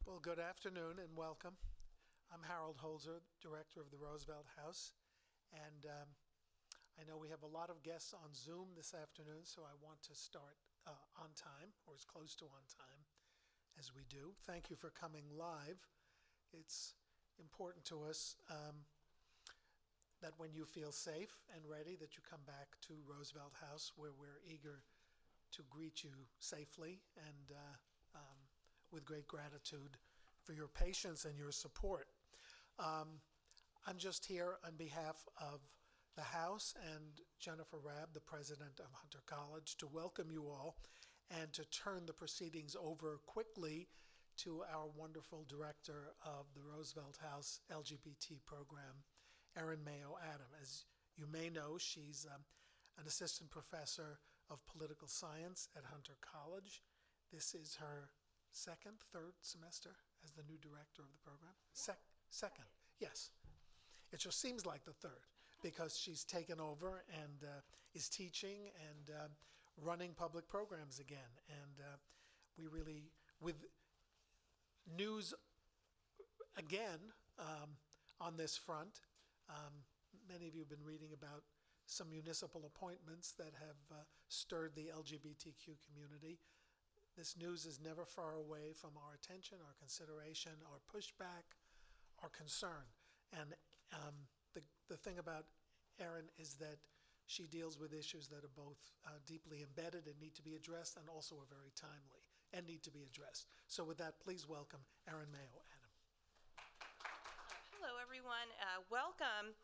Well, good afternoon and welcome. I'm Harold Holzer, director of the Roosevelt House, and I know we have a lot of guests on Zoom this afternoon, so I want to start on time, or as close to on time as we do. Thank you for coming live. It's important to us that when you feel safe and ready, that you come back to Roosevelt House, where we're eager to greet you safely and with great gratitude for your patience and your support. I'm just here on behalf of the House and Jennifer Rabb, the president of Hunter College, to welcome you all and to turn the proceedings over quickly to our wonderful director of the Roosevelt House LGBT program, Erin Mayo Adam. As you may know, she's an assistant professor of political science at Hunter College. This is her third semester as the new director of the program? Second, yes. It just seems like the third because she's taken over and is teaching and running public programs again. And we really, with news again on this front, many of you have been reading about some municipal appointments that have stirred the LGBTQ community. This news is never far away from our attention, our consideration, our pushback, our concern. And the thing about Erin is that she deals with issues that are both deeply embedded and need to be addressed, and also are very timely and need to be addressed. So with that, please welcome Erin Mayo Adam. Hello, everyone. Welcome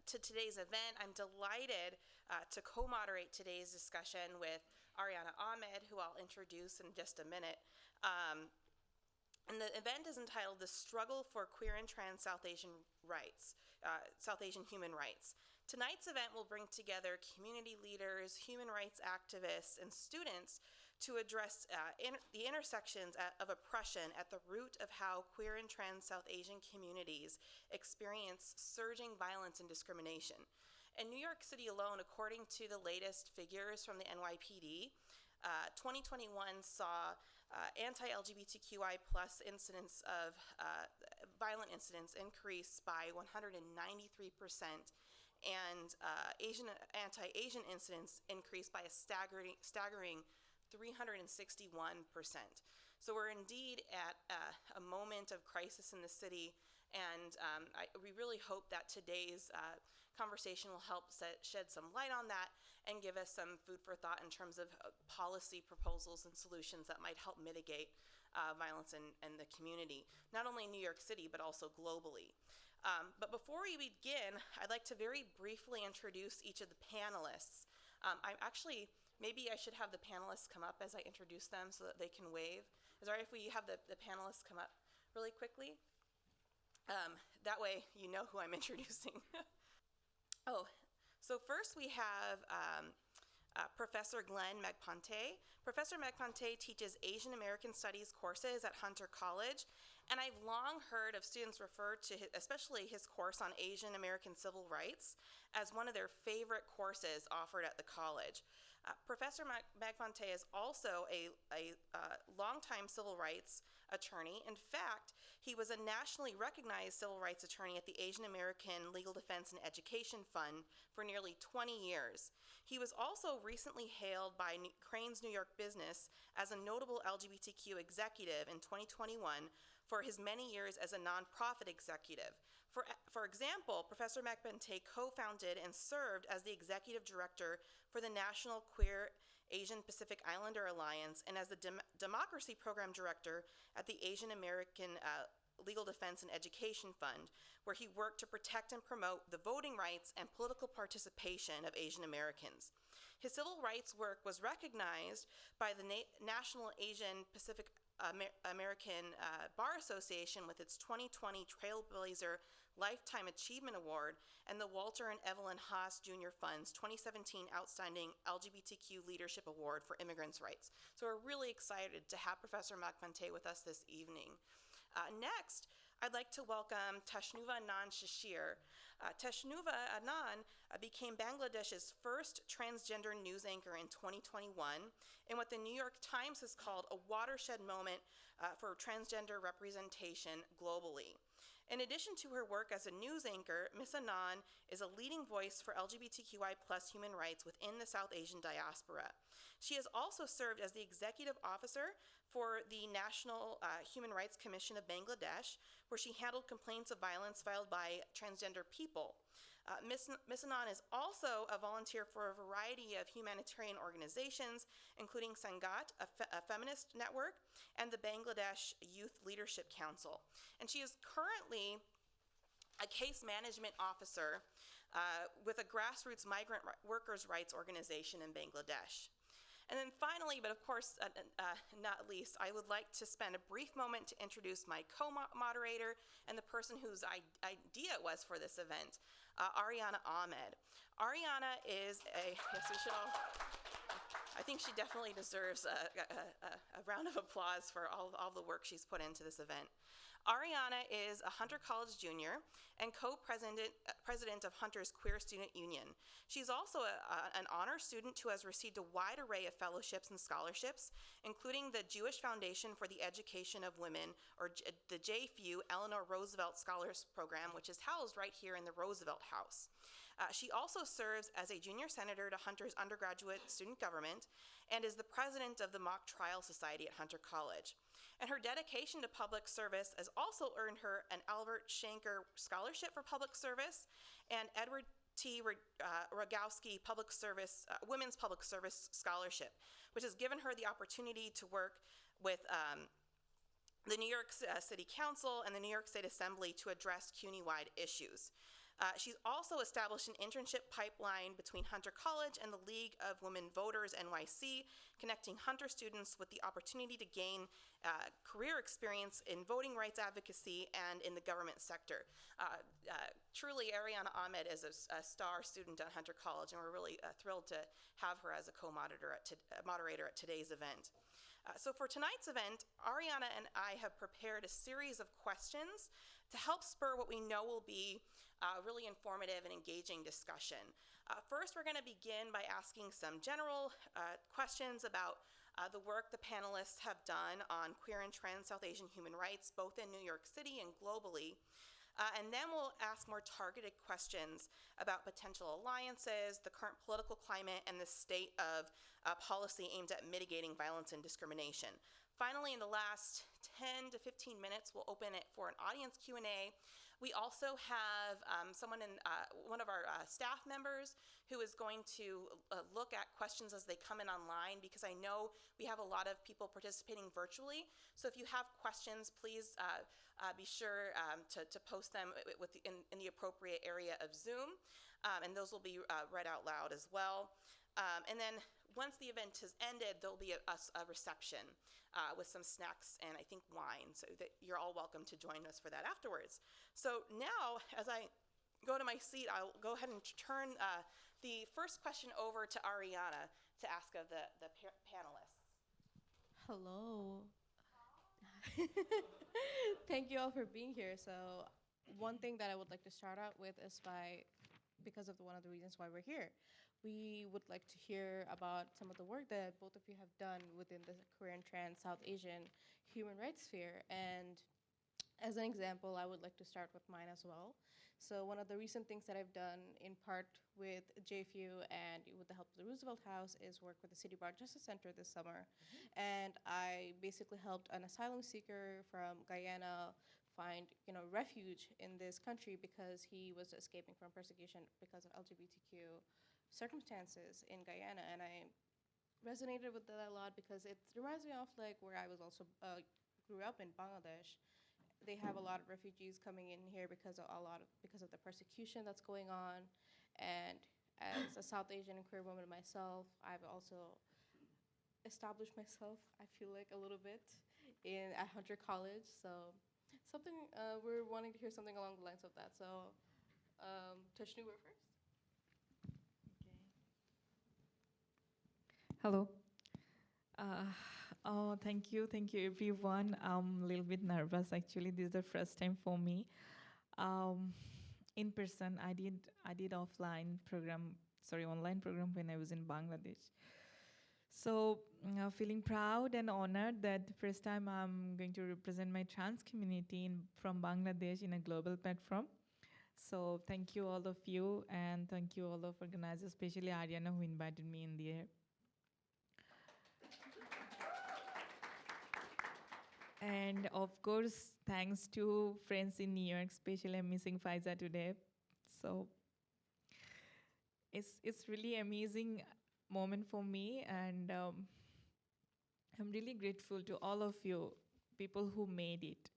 to today's event. I'm delighted to co-moderate today's discussion with Ariana Ahmed, who I'll introduce in just a minute. And the event is entitled "The Struggle for Queer and Trans South Asian Rights, South Asian Human Rights." Tonight's event will bring together community leaders, human rights activists, and students to address the intersections of oppression at the root of how queer and trans South Asian communities experience surging violence and discrimination. In New York City alone, according to the latest figures from the NYPD, 2021 saw anti-LGBTQI plus incidents of violent incidents increase by 193%, and anti-Asian incidents increased by a staggering 361%. So we're indeed at a moment of crisis in the city, and we really hope that today's conversation will help shed some light on that and give us some food for thought in terms of policy proposals and solutions that might help mitigate violence in the community, not only in New York City, but also globally. But before we begin, I'd like to very briefly introduce each of the panelists. Maybe I should have the panelists come up as I introduce them so that they can wave. Is it all right if we have the panelists come up really quickly? That way you know who I'm introducing. So first we have Professor Glenn Megpanté. Professor Megpanté teaches Asian American Studies courses at Hunter College, and I've long heard of students refer to especially his course on Asian American civil rights as one of their favorite courses offered at the college. Professor Megpanté is also a longtime civil rights attorney. In fact, he was a nationally recognized civil rights attorney at the Asian American Legal Defense and Education Fund for nearly 20 years. He was also recently hailed by Crain's New York Business as a notable LGBTQ executive in 2021 for his many years as a nonprofit executive. For example, Professor Megpanté co-founded and served as the executive director for the National Queer Asian Pacific Islander Alliance and as the Democracy Program Director at the Asian American Legal Defense and Education Fund, where he worked to protect and promote the voting rights and political participation of Asian Americans. His civil rights work was recognized by the National Asian Pacific American Bar Association with its 2020 Trailblazer Lifetime Achievement Award and the Walter and Evelyn Haas Jr. Fund's 2017 Outstanding LGBTQ Leadership Award for Immigrants' Rights. So we're really excited to have Professor Megpanté with us this evening. Next, I'd like to welcome Tashnuva Anand Shashir. Tashnuva Anand became Bangladesh's first transgender news anchor in 2021 in what the New York Times has called a watershed moment for transgender representation globally. In addition to her work as a news anchor, Ms. Anand is a leading voice for LGBTQI+ human rights within the South Asian diaspora. She has also served as the executive officer for the National Human Rights Commission of Bangladesh, where she handled complaints of violence filed by transgender people. Ms. Anand is also a volunteer for a variety of humanitarian organizations, including Sangat, a feminist network, and the Bangladesh Youth Leadership Council. And she is currently a case management officer with a grassroots migrant workers' rights organization in Bangladesh. And then finally, but of course not least, I would like to spend a brief moment to introduce my co-moderator and the person whose idea it was for this event, Ariana Ahmed. Ariana is yes, we should all, I think she definitely deserves a round of applause for all the work she's put into this event. Ariana is a Hunter College junior and co-president of Hunter's Queer Student Union. She's also an honor student who has received a wide array of fellowships and scholarships, including the Jewish Foundation for the Education of Women, or the JFU Eleanor Roosevelt Scholars Program, which is housed right here in the Roosevelt House. She also serves as a junior senator to Hunter's undergraduate student government and is the president of the Mock Trial Society at Hunter College. And her dedication to public service has also earned her an Albert Shanker Scholarship for Public Service and Edward T. Rogowski Women's Public Service Scholarship, which has given her the opportunity to work with the New York City Council and the New York State Assembly to address CUNY-wide issues. She's also established an internship pipeline between Hunter College and the League of Women Voters NYC, connecting Hunter students with the opportunity to gain career experience in voting rights advocacy and in the government sector. Truly, Ariana Ahmed is a star student at Hunter College, and we're really thrilled to have her as a co-moderator at today's event. So for tonight's event, Ariana and I have prepared a series of questions to help spur what we know will be really informative and engaging discussion. First, we're going to begin by asking some general questions about the work the panelists have done on queer and trans South Asian human rights, both in New York City and globally. And then we'll ask more targeted questions about potential alliances, the current political climate, and the state of policy aimed at mitigating violence and discrimination. Finally, in the last 10 to 15 minutes, we'll open it for an audience Q&A. We also have one of our staff members who is going to look at questions as they come in online, because I know we have a lot of people participating virtually. So if you have questions, please be sure to post them in the appropriate area of Zoom, and those will be read out loud as well. And then once the event has ended, there'll be a reception with some snacks and I think wine, so that you're all welcome to join us for that afterwards. So now, as I go to my seat, I'll go ahead and turn the first question over to Ariana to ask of the panelists. Hello. Thank you all for being here. So one thing that I would like to start out with is because of one of the reasons why we're here. We would like to hear about some of the work that both of you have done within the queer and trans South Asian human rights sphere. And as an example, I would like to start with mine as well. So one of the recent things that I've done in part with JFU and with the help of the Roosevelt House is work with the City Bar Justice Center this summer. And I basically helped an asylum seeker from Guyana find refuge in this country because he was escaping from persecution because of LGBTQ circumstances in Guyana. And I resonated with that a lot because it reminds me of like where I was also grew up in Bangladesh. They have a lot of refugees coming in here because of the persecution that's going on. And as a South Asian and queer woman myself, I've also established myself, I feel like, a little bit at Hunter College. So we're wanting to hear something along the lines of that. So Tashnu, we're first. Okay. Hello. Oh, thank you, everyone. I'm a little bit nervous actually. This is the first time for me. Um, in person, I did offline program, sorry, online program when I was in Bangladesh. So, feeling proud and honored that the first time I'm going to represent my trans community from Bangladesh in a global platform. So, thank you all of you, and thank you all of organizers, especially Ariana who invited me in the air. And of course, thanks to friends in New York, especially I'm missing Faiza today. So it's really amazing moment for me, and I'm really grateful to all of you, people who made it.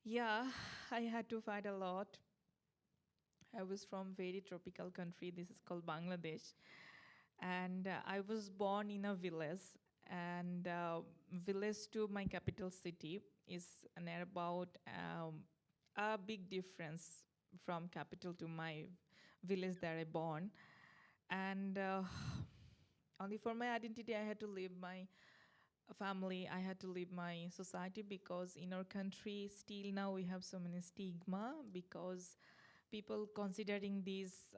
Yeah, I had to fight a lot. I was from very tropical country. This is called Bangladesh, and I was born in a village. And village to my capital city is near about a big difference from capital to my village that I born. And only for my identity, I had to leave my family, I had to leave my society, because in our country still now we have so many stigma, because people considering these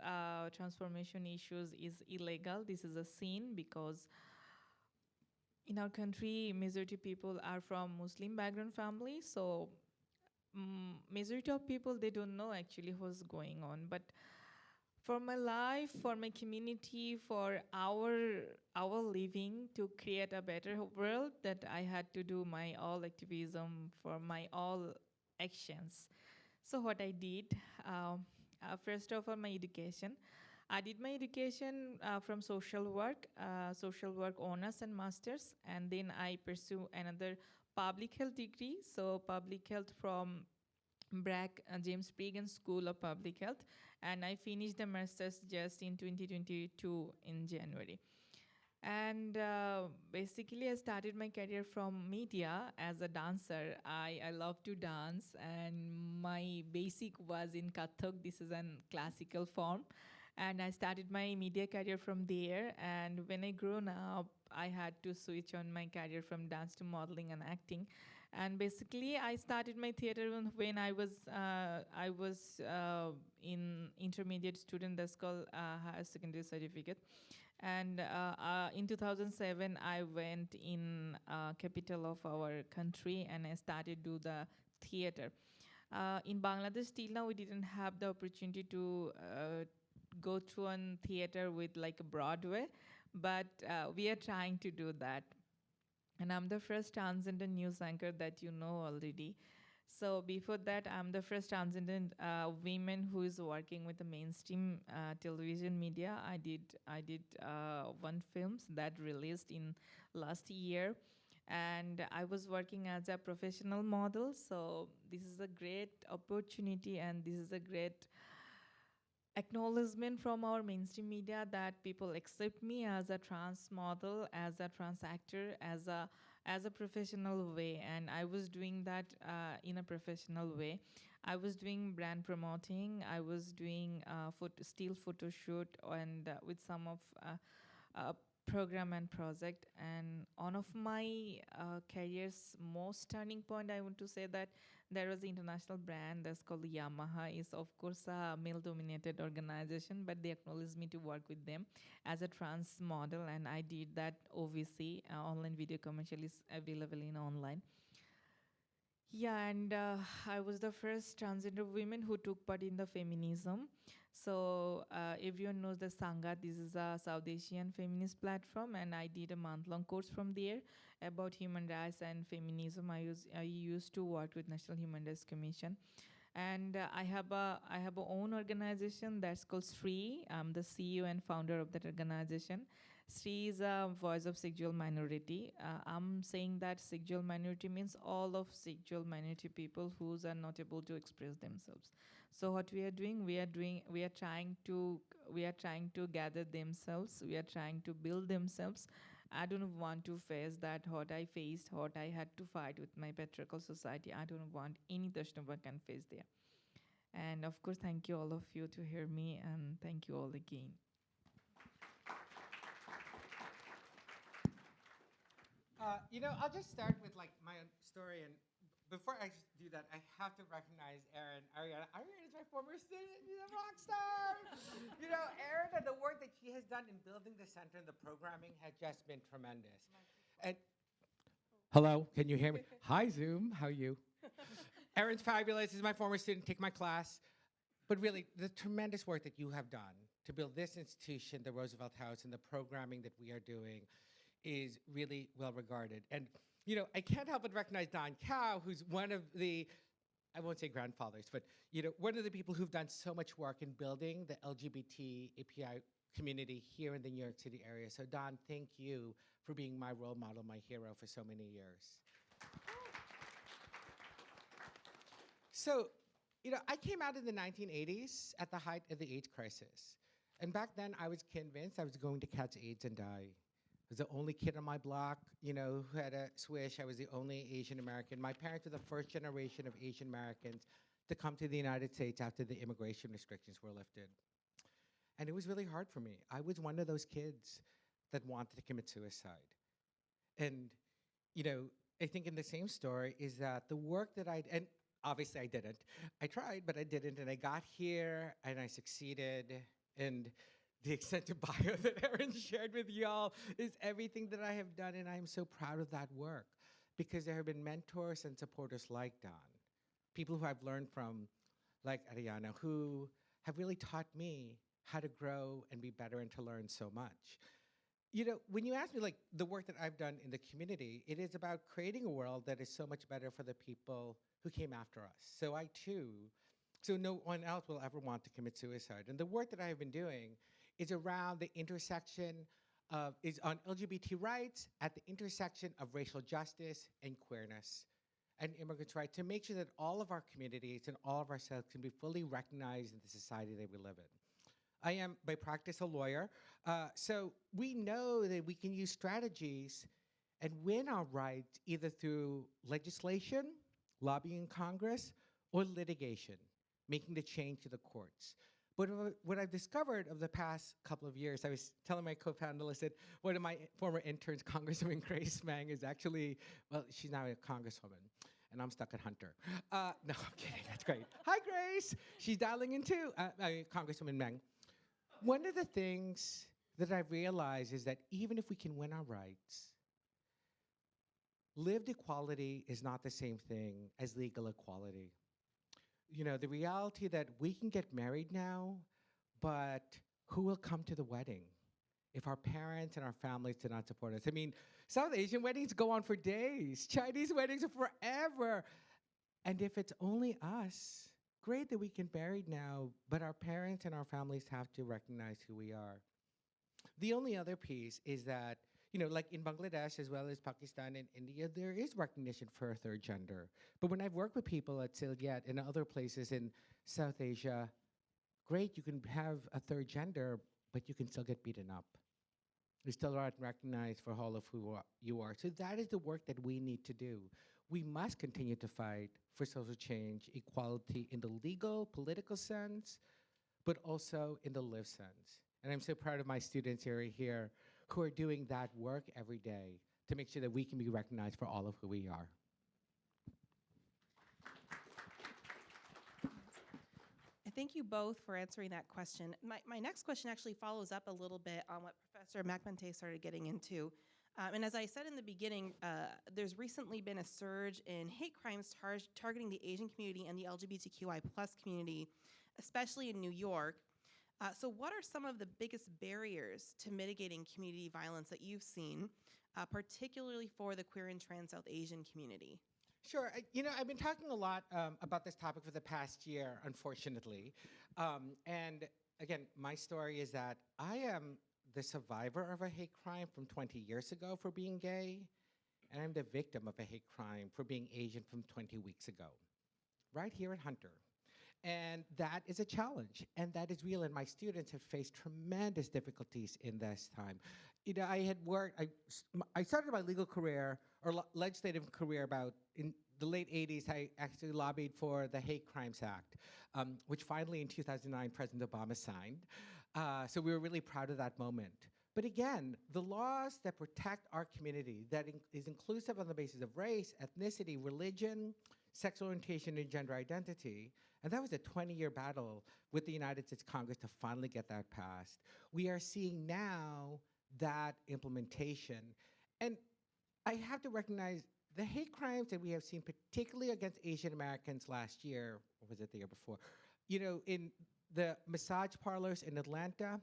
transformation issues is illegal. This is a sin, because in our country majority people are from Muslim background family, so majority of people, they don't know actually what's going on. But for my life, for my community, for our living, to create a better world, that I had to do my all activism, for my all actions. So what I did, first of all, my education. I did my education from social work honors and masters, and then I pursue another public health degree. So public health from BRAC, James Pregan School of Public Health, and I finished the master's just in 2022 in January. And basically, I started my career from media as a dancer. I love to dance, and my basic was in Kathak. This is a classical form. And I started my media career from there. And when I grown up, I had to switch on my career from dance to modeling and acting. And basically, I started my theater when I was in intermediate student. That's called higher secondary certificate. And in 2007, I went in capital of our country, and I started do the theater. In Bangladesh, till now, we didn't have the opportunity to go to a theater with like a Broadway, but we are trying to do that. And I'm the first transgender news anchor that you know already. So before that, I'm the first transgender woman who is working with the mainstream television media. I did one films that released in last year, and I was working as a professional model. So this is a great opportunity, and this is a great acknowledgement from our mainstream media that people accept me as a trans model, as a trans actor, as a professional way. And I was doing that in a professional way. I was doing brand promoting. I was doing still photo shoot, and with some of program and project. And one of my career's most turning point, I want to say that there was an international brand that's called Yamaha. Is of course a male-dominated organization, but they acknowledged me to work with them as a trans model, and I did that OVC, online video commercial is available in online. Yeah, and I was the first transgender woman who took part in the feminism. So everyone knows the Sangha. This is a South Asian feminist platform, and I did a month-long course from there about human rights and feminism. I used to work with National Human Rights Commission, and I have a own organization that's called SRI. I'm the CEO and founder of that organization. SRI is a voice of sexual minority. I'm saying that sexual minority means all of sexual minority people who are not able to express themselves. So what we are doing, we are trying to gather themselves. We are trying to build themselves. I don't want to face that what I faced, what I had to fight with my patriarchal society. I don't want any Dashnava can face there. And of course, thank you all of you to hear me, and thank you all again. I'll just start with like my own story, and before I do that, I have to recognize Erin. Ariana. Ariana is my former student. She's a rock star. Erin and the work that she has done in building the center and the programming has just been tremendous. And hello, can you hear me? Hi, Zoom. How are you? Erin's fabulous. Is my former student. Take my class. But really, the tremendous work that you have done to build this institution, the Roosevelt House, and the programming that we are doing is really well regarded. And, I can't help but recognize Don Cow, who's one of the, I won't say grandfathers, but, one of the people who've done so much work in building the LGBT API community here in the New York City area. So Don, thank you for being my role model, my hero for so many years. So, I came out in the 1980s at the height of the AIDS crisis. And back then, I was convinced I was going to catch AIDS and die. I was the only kid on my block, who had a swish. I was the only Asian American. My parents were the first generation of Asian Americans to come to the United States after the immigration restrictions were lifted. And it was really hard for me. I was one of those kids that wanted to commit suicide. And, I think in the same story is that the work that and obviously I didn't. I tried, but I didn't. And I got here and I succeeded. And the extensive bio that Erin shared with y'all is everything that I have done. And I'm so proud of that work because there have been mentors and supporters like Don, people who I've learned from, like Ariana, who have really taught me how to grow and be better and to learn so much. When you ask me like the work that I've done in the community, it is about creating a world that is so much better for the people who came after us. So no one else will ever want to commit suicide. And the work that I have been doing is around the intersection is on LGBT rights at the intersection of racial justice and queerness and immigrants' rights to make sure that all of our communities and all of ourselves can be fully recognized in the society that we live in. I am, by practice, a lawyer, so we know that we can use strategies and win our rights either through legislation, lobbying Congress, or litigation, making the change to the courts. But what I've discovered over the past couple of years, I was telling my co-panelists that one of my former interns, Congresswoman Grace Meng, is actually, well, she's now a congresswoman, and I'm stuck at Hunter. No, I'm kidding, that's great. Hi, Grace. She's dialing in too, Congresswoman Meng. One of the things that I've realized is that even if we can win our rights, lived equality is not the same thing as legal equality. The reality that we can get married now, but who will come to the wedding if our parents and our families do not support us? I mean, South Asian weddings go on for days. Chinese weddings are forever. And if it's only us, great that we can get married now, but our parents and our families have to recognize who we are. The only other piece is that, like in Bangladesh as well as Pakistan and India, there is recognition for a third gender. But when I've worked with people at Siljet and other places in South Asia, great, you can have a third gender, but you can still get beaten up. You still aren't recognized for all of who you are. So that is the work that we need to do. We must continue to fight for social change, equality in the legal, political sense, but also in the lived sense. And I'm so proud of my students here who are doing that work every day to make sure that we can be recognized for all of who we are. I thank you both for answering that question. My next question actually follows up a little bit on what Professor McMonte started getting into. And as I said in the beginning, there's recently been a surge in hate crimes targeting the Asian community and the LGBTQI+ community, especially in New York. So what are some of the biggest barriers to mitigating community violence that you've seen, particularly for the queer and trans South Asian community? Sure. I've been talking a lot about this topic for the past year, unfortunately. And again, my story is that I am the survivor of a hate crime from 20 years ago for being gay, and I'm the victim of a hate crime for being Asian from 20 weeks ago, right here at Hunter. And that is a challenge, and that is real, and my students have faced tremendous difficulties in this time. I had worked, I started my legal career, or legislative career about in the late 80s. I actually lobbied for the Hate Crimes Act, which finally in 2009 President Obama signed. So we were really proud of that moment. But again, the laws that protect our community, that is inclusive on the basis of race, ethnicity, religion, sexual orientation, and gender identity, and that was a 20-year battle with the United States Congress to finally get that passed. We are seeing now that implementation. And I have to recognize the hate crimes that we have seen, particularly against Asian Americans last year, or was it the year before? You know, in the massage parlors in Atlanta,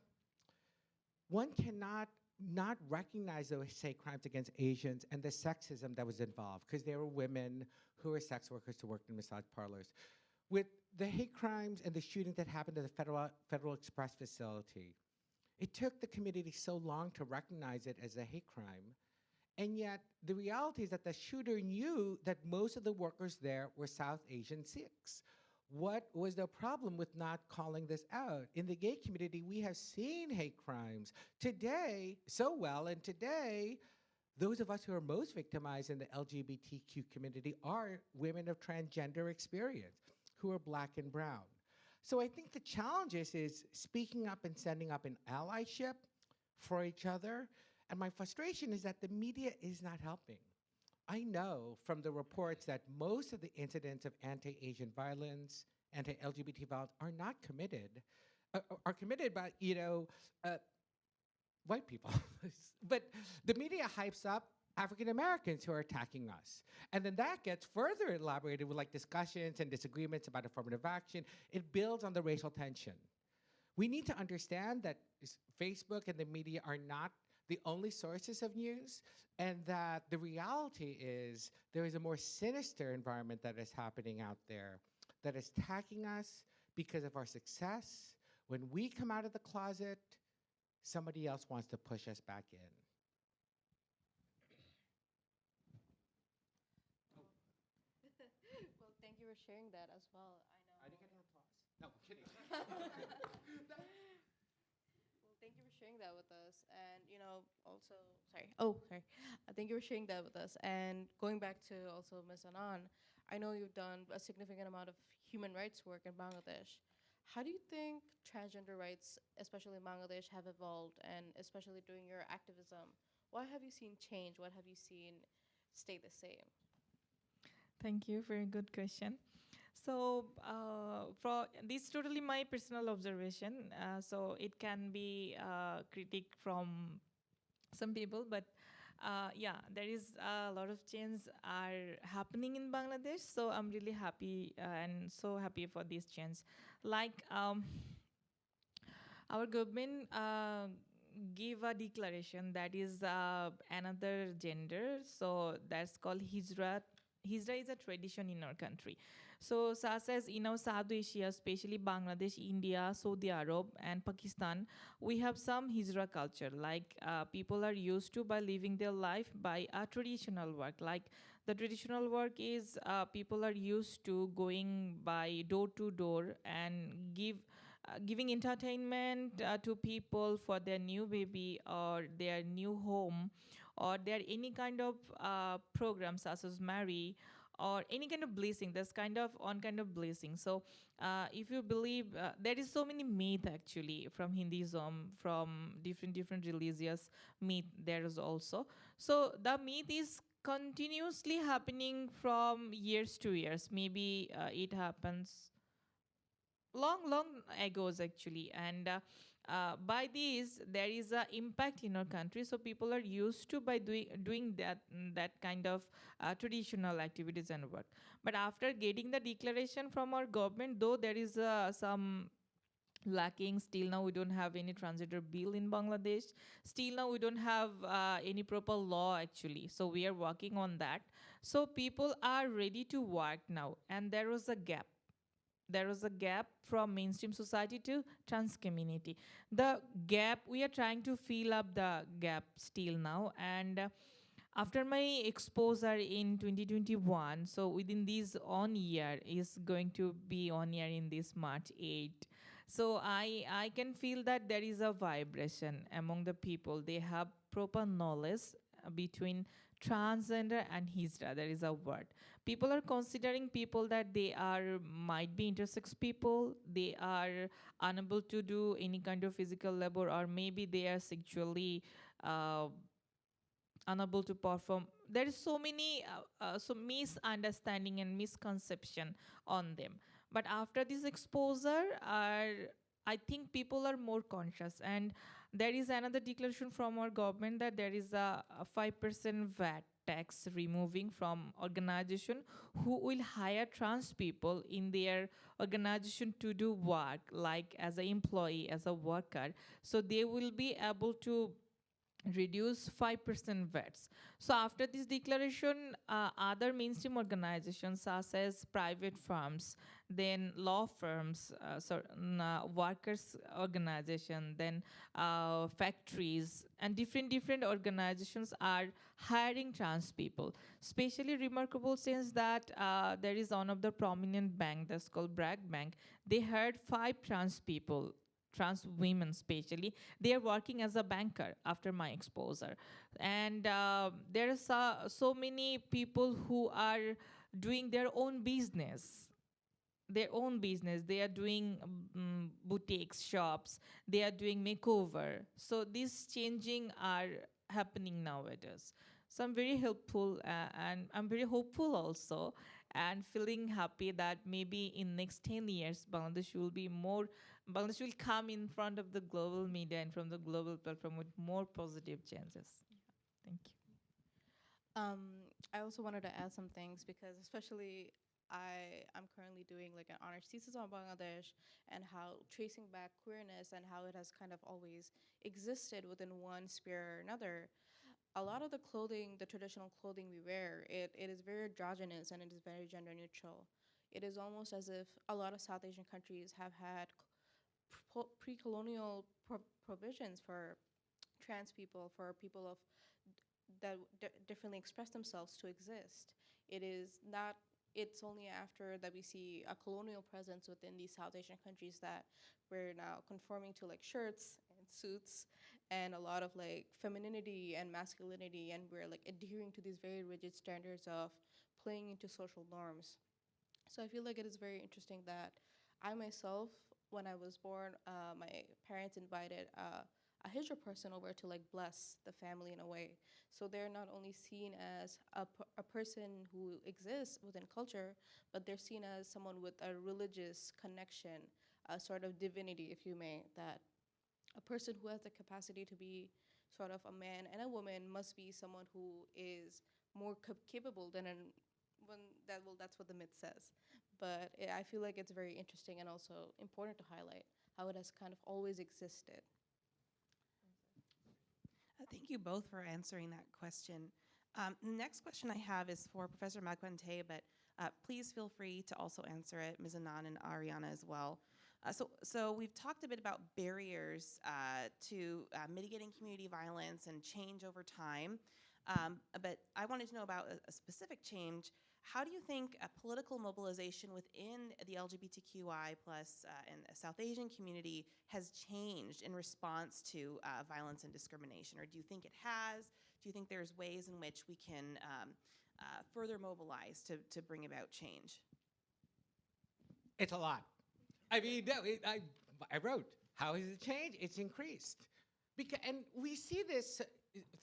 one cannot not recognize those hate crimes against Asians and the sexism that was involved, because there were women who were sex workers who worked in massage parlors. With the hate crimes and the shooting that happened at the Federal Express facility, it took the community so long to recognize it as a hate crime. And yet, the reality is that the shooter knew that most of the workers there were South Asian Sikhs. What was the problem with not calling this out? In the gay community, we have seen hate crimes today so well, and today, those of us who are most victimized in the LGBTQ community are women of transgender experience, who are Black and brown. So I think the challenge is speaking up and sending up an allyship for each other. And my frustration is that the media is not helping. I know from the reports that most of the incidents of anti-Asian violence, anti-LGBT violence are not committed, are committed by, white people. But the media hypes up African Americans who are attacking us. And then that gets further elaborated with like discussions and disagreements about affirmative action. It builds on the racial tension. We need to understand that Facebook and the media are not the only sources of news, and that the reality is there is a more sinister environment that is happening out there that is attacking us because of our success. When we come out of the closet, somebody else wants to push us back in. Well, thank you for sharing that as well. I didn't get an applause. No, I'm kidding. Well, thank you for sharing that with us. And, also, sorry. Oh, sorry. Thank you for sharing that with us. And going back to also Ms. Anand, I know you've done a significant amount of human rights work in Bangladesh. How do you think transgender rights, especially in Bangladesh, have evolved, and especially during your activism? What have you seen change? What have you seen stay the same? Thank you. Very good question. So, for this is totally my personal observation. So it can be critique from some people, but yeah, there is a lot of change are happening in Bangladesh. So I'm really happy and so happy for this change. Like our government give a declaration that is another gender. So that's called Hijra. Hijra is a tradition in our country. So such as in our South Asia, especially Bangladesh, India, Saudi Arab, and Pakistan, we have some Hijra culture. Like people are used to by living their life by a traditional work. Like the traditional work is people are used to going by door to door and giving entertainment to people for their new baby or their new home, or there any kind of programs such as marry or any kind of blessing. That's kind of on kind of blessing. So if you believe there is so many myth actually from Hinduism, from different religious myth there is also. So the myth is continuously happening from years to years. Maybe it happens long ago's actually, and by this there is a impact in our country, so people are used to by doing that kind of traditional activities and work. But after getting the declaration from our government, though there is some lacking, still now we don't have any transgender bill in Bangladesh, still now we don't have any proper law actually, so we are working on that. So people are ready to work now, and there was a gap. There was a gap from mainstream society to trans community. The gap, we are trying to fill up the gap still now. And after my exposure in 2021, so within this on year is going to be on year in this March 8. So I can feel that there is a vibration among the people. They have proper knowledge between transgender and hijra. There is a word. People are considering people that they are might be intersex people. They are unable to do any kind of physical labor, or maybe they are sexually unable to perform. There is so many so misunderstanding and misconception on them. But after this exposure, I think people are more conscious, and there is another declaration from our government that there is a 5% VAT tax removing from organization who will hire trans people in their organization to do work, like as an employee, as a worker. So they will be able to reduce 5% VATs. So after this declaration, other mainstream organizations such as private firms, then law firms, workers organization, then factories, and different organizations are hiring trans people. Especially remarkable since that there is one of the prominent bank that's called Bragg Bank. They hired 5 trans people, trans women especially. They are working as a banker after my exposure. And there are so many people who are doing their own business. They are doing boutiques, shops. They are doing makeover. So these changing are happening nowadays. So I'm very helpful and I'm very hopeful also, and feeling happy that maybe in next 10 years Bangladesh will come in front of the global media and from the global platform with more positive chances. Thank you. I also wanted to add some things because especially I'm currently doing like an honors thesis on Bangladesh and how tracing back queerness and how it has kind of always existed within one sphere or another. A lot of the clothing, the traditional clothing we wear, it is very androgynous and it is very gender neutral. It is almost as if a lot of South Asian countries have had pre-colonial provisions for trans people, for people of that differently express themselves to exist. It is not. It's only after that we see a colonial presence within these South Asian countries that we're now conforming to like shirts and suits and a lot of like femininity and masculinity, and we're like adhering to these very rigid standards of playing into social norms. So I feel like it is very interesting that I myself, when I was born, my parents invited a hijra person over to like bless the family in a way. So they're not only seen as a person who exists within culture, but they're seen as someone with a religious connection, a sort of divinity, if you may, that a person who has the capacity to be sort of a man and a woman must be someone who is more capable than that's what the myth says. But I feel like it's very interesting and also important to highlight how it has kind of always existed. Thank you both for answering that question. The next question I have is for Professor Magpante, but please feel free to also answer it, Ms. Anand and Ariana as well. So we've talked a bit about barriers to mitigating community violence and change over time, but I wanted to know about a specific change. How do you think a political mobilization within the LGBTQI plus and South Asian community has changed in response to violence and discrimination? Or do you think it has? Do you think there's ways in which we can further mobilize to bring about change? It's a lot. I mean, no, I wrote, how has it changed? It's increased. And we see this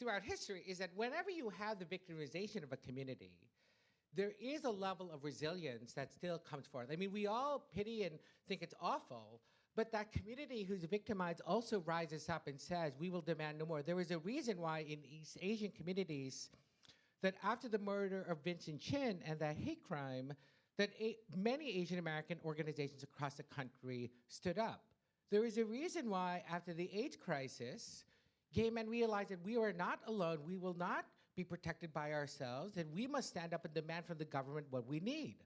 throughout history, is that whenever you have the victimization of a community, there is a level of resilience that still comes forth. I mean, we all pity and think it's awful, but that community who's victimized also rises up and says, we will demand no more. There is a reason why in East Asian communities that after the murder of Vincent Chin and that hate crime, that many Asian American organizations across the country stood up. There is a reason why after the AIDS crisis, gay men realized that we are not alone, we will not be protected by ourselves, and we must stand up and demand from the government what we need.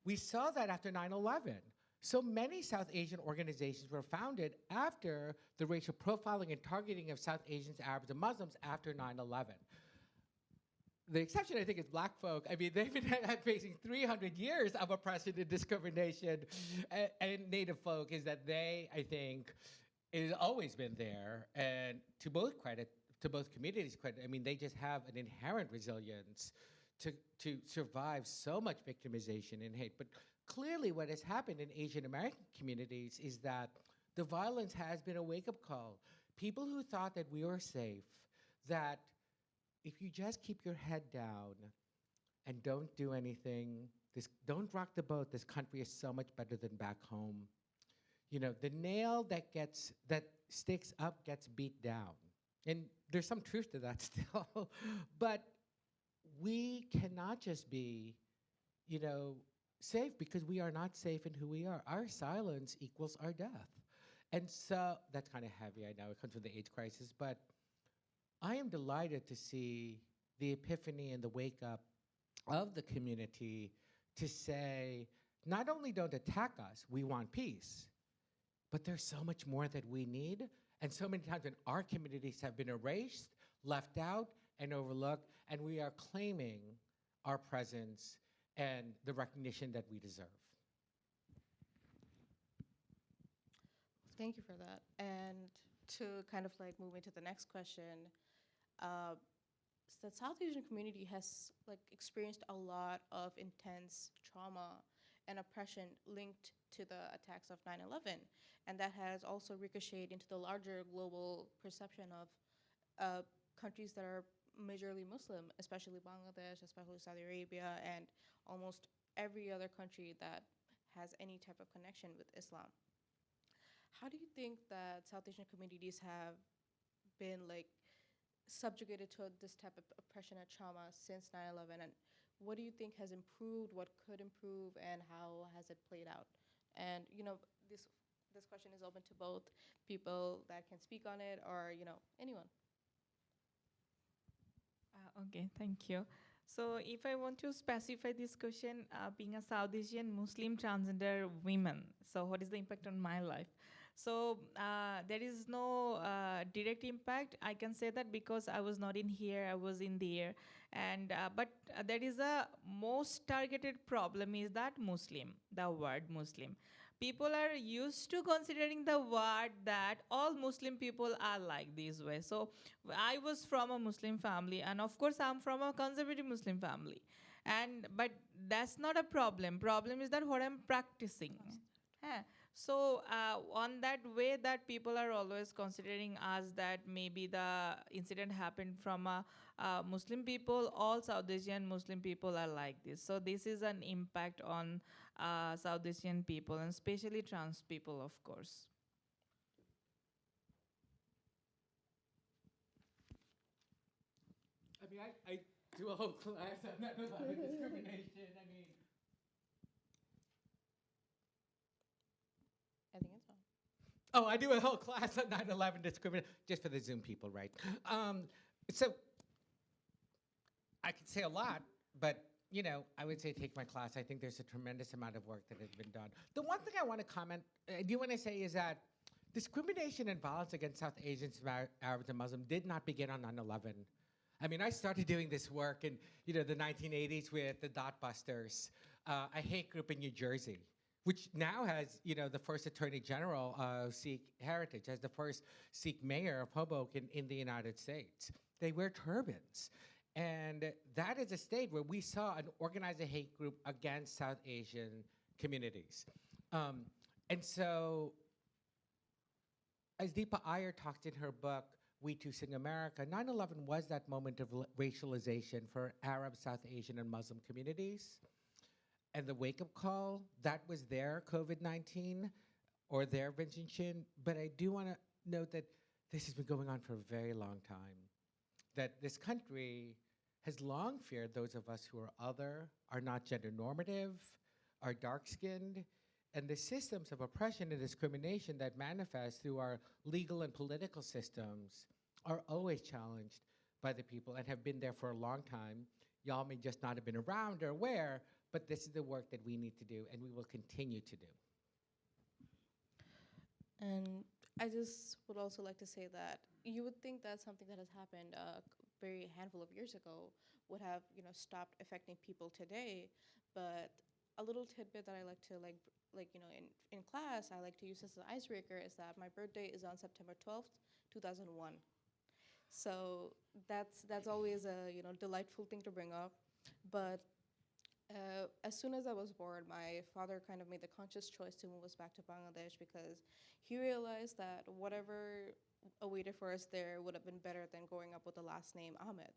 We saw that after 9/11. So many South Asian organizations were founded after the racial profiling and targeting of South Asians, Arabs, and Muslims after 9/11. The exception, I think, is black folk. I mean, they've been facing 300 years of oppression and discrimination, and Native folk is that they, I think, it has always been there, and to both credit, to both communities' credit. I mean, they just have an inherent resilience to survive so much victimization and hate. But clearly, what has happened in Asian American communities is that the violence has been a wake-up call. People who thought that we were safe, that if you just keep your head down and don't do anything, don't rock the boat, this country is so much better than back home. You know, the nail that sticks up gets beat down. And there's some truth to that still. But we cannot just be, you know, safe because we are not safe in who we are. Our silence equals our death. And so that's kind of heavy, I know, it comes from the AIDS crisis, but I am delighted to see the epiphany and the wake up of the community to say, not only don't attack us, we want peace, but there's so much more that we need. And so many times when our communities have been erased, left out, and overlooked, and we are claiming our presence and the recognition that we deserve. Thank you for that. And to kind of like move into the next question, the South Asian community has like experienced a lot of intense trauma and oppression linked to the attacks of 9/11, and that has also ricocheted into the larger global perception of countries that are majorly Muslim, especially Bangladesh, especially Saudi Arabia, and almost every other country that has any type of connection with Islam. How do you think that South Asian communities have been like subjugated to this type of oppression and trauma since 9/11, and what do you think has improved, what could improve, and how has it played out? And you know, this question is open to both people that can speak on it or, you know, anyone. Okay, thank you. So if I want to specify this question, being a South Asian Muslim transgender woman, so what is the impact on my life? So there is no direct impact. I can say that because I was not in here, I was in there. And but there is a most targeted problem is that Muslim, the word Muslim. People are used to considering the word that all Muslim people are like this way. So I was from a Muslim family, and of course I'm from a conservative Muslim family. And but that's not a problem. Problem is that what I'm practicing. Yeah. So on that way that people are always considering us that maybe the incident happened from a Muslim people, all South Asian Muslim people are like this. So this is an impact on South Asian people, and especially trans people, of course. I mean, I do a whole class on 9/11 discrimination. I mean, I think it's fine. oh, I do a whole class on 9/11 discrimination, just for the Zoom people, right? So I could say a lot, but you know, I would say take my class. I think there's a tremendous amount of work that has been done. The one thing I want to comment, I do want to say is that discrimination and violence against South Asians, Arabs, and Muslims did not begin on 9/11. I mean, I started doing this work in, you know, the 1980s with the Dot Busters, a hate group in New Jersey, which now has, you know, the first Attorney General of Sikh heritage, as the first Sikh mayor of Hoboken in the United States. They wear turbans. And that is a state where we saw an organized hate group against South Asian communities. And so, as Deepa Iyer talked in her book, We Too Sing America, 9/11 was that moment of racialization for Arab, South Asian, and Muslim communities. And the wake-up call, that was their COVID-19 or their Vincent. But I do want to note that this has been going on for a very long time. That this country has long feared those of us who are other, are not gender normative, are dark-skinned, and the systems of oppression and discrimination that manifest through our legal and political systems are always challenged by the people and have been there for a long time. Y'all may just not have been around or aware, but this is the work that we need to do and we will continue to do. And I just would also like to say that you would think that something that has happened a very handful of years ago would have, you know, stopped affecting people today. But a little tidbit that I like to you know, in class, I like to use as an icebreaker is that my birthday is on September 12th, 2001. So that's always a delightful thing to bring up. But as soon as I was born, my father kind of made the conscious choice to move us back to Bangladesh because he realized that whatever awaited for us there would have been better than growing up with the last name Ahmed.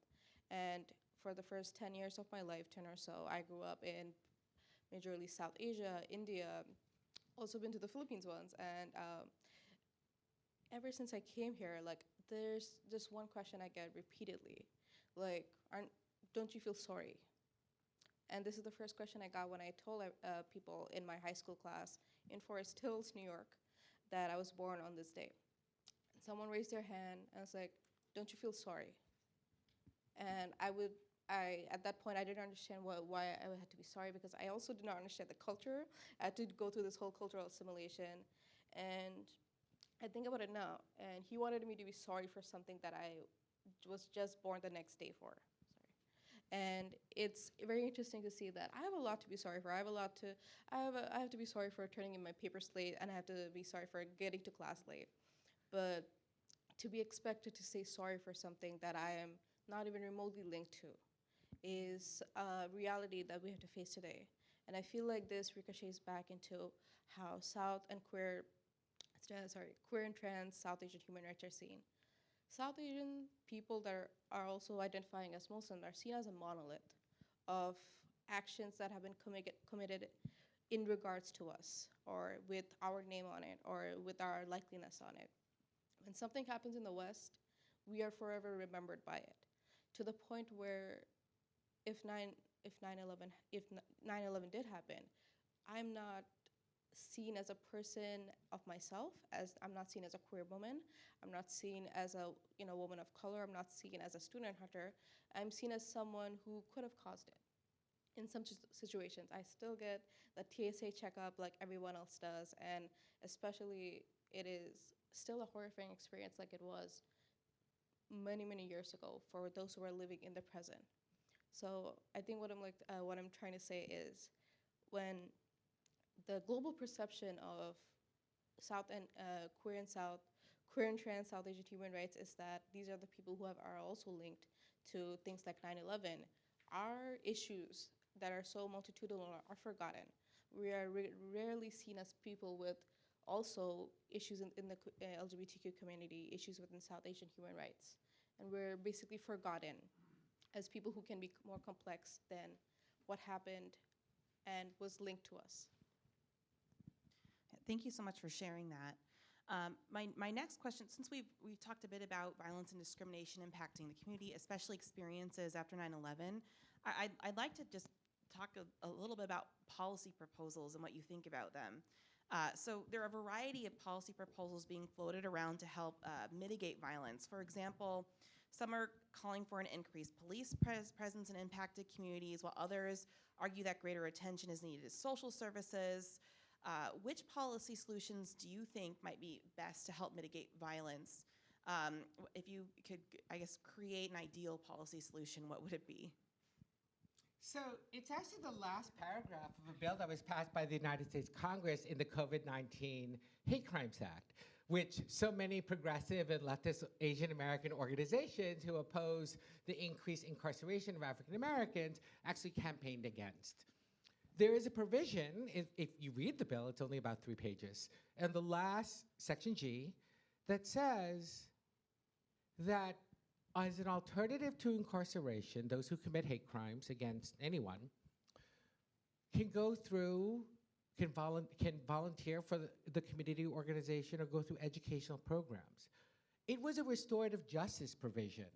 And for the first 10 years of my life, 10 or so, I grew up in majorly South Asia, India, also been to the Philippines once. And ever since I came here, like, there's just one question I get repeatedly, like, don't you feel sorry? And this is the first question I got when I told people in my high school class in Forest Hills, New York, that I was born on this day. And someone raised their hand and was like, "Don't you feel sorry?" And at that point, I didn't understand why I had to be sorry because I also did not understand the culture. I had to go through this whole cultural assimilation, and I think about it now. And he wanted me to be sorry for something that I was just born the next day for. And it's very interesting to see that I have a lot to be sorry for. I have to be sorry for turning in my papers late, and I have to be sorry for getting to class late. But to be expected to say sorry for something that I am not even remotely linked to is a reality that we have to face today. And I feel like this ricochets back into how queer and trans South Asian human rights are seen. South Asian people that are also identifying as Muslim are seen as a monolith of actions that have been committed in regards to us, or with our name on it, or with our likeliness on it. When something happens in the West, we are forever remembered by it, to the point where if 9/11 did happen, I'm not seen as a person of myself, as I'm not seen as a queer woman, I'm not seen as a woman of color, I'm not seen as a student hunter, I'm seen as someone who could have caused it. In some situations, I still get the TSA checkup like everyone else does, and especially it is still a horrifying experience like it was many, many years ago for those who are living in the present. So I think what I'm trying to say is, when the global perception of South and queer and trans South Asian human rights is that these are the people who are also linked to things like 9/11. Our issues that are so multitudinal are forgotten. We are rarely seen as people with also issues in the LGBTQ community, issues within South Asian human rights. And we're basically forgotten as people who can be more complex than what happened and was linked to us. Thank you so much for sharing that. My next question, since we've talked a bit about violence and discrimination impacting the community, especially experiences after 9/11, I'd like to just talk a little bit about policy proposals and what you think about them. So there are a variety of policy proposals being floated around to help mitigate violence. For example, some are calling for an increased police presence in impacted communities, while others argue that greater attention is needed to social services. Which policy solutions do you think might be best to help mitigate violence? If you could, I guess, create an ideal policy solution, what would it be? So it's actually the last paragraph of a bill that was passed by the United States Congress in the COVID-19 Hate Crimes Act, which so many progressive and leftist Asian American organizations who oppose the increased incarceration of African Americans actually campaigned against. There is a provision, if you read the bill, it's only about 3 pages, and the last, Section G, that says that as an alternative to incarceration, those who commit hate crimes against anyone can volunteer for the community organization or go through educational programs. It was a restorative justice provision